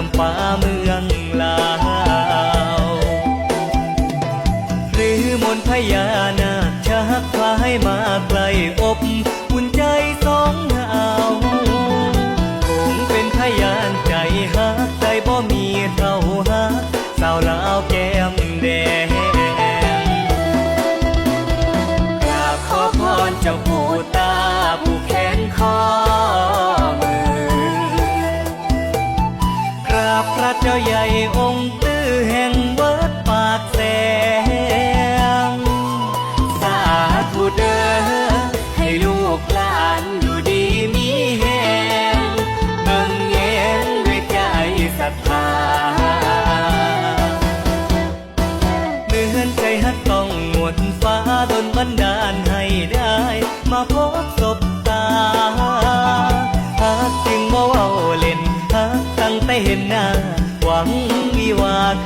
ำปาเมืองลาวหรือมนต์พญานาคชักพาให้มาไกลอบอุ่นใจสองเฮาคงเป็นพยานใจฮักใจบ่มีเท่าฮักสาวลาวแก้มแดงกราบขอพรเจ้าปู่ตาผู้แขนคอมือกราบพระเจ้าใหญ่องค์ตื้อแห่งวัดปากแสงสาธุเด้อให้ลูกหลานอยู่ดีมีแหงเบิ่งแยงด้วยใจศรัทธาเหมือนใจฮักต้องหมดฟ้าดลบันดาลให้ได้มาพบศพตาฮักจึงบ่เว้าเล่นฮักตั้งแต่เห็นหน้าหวังวิวาข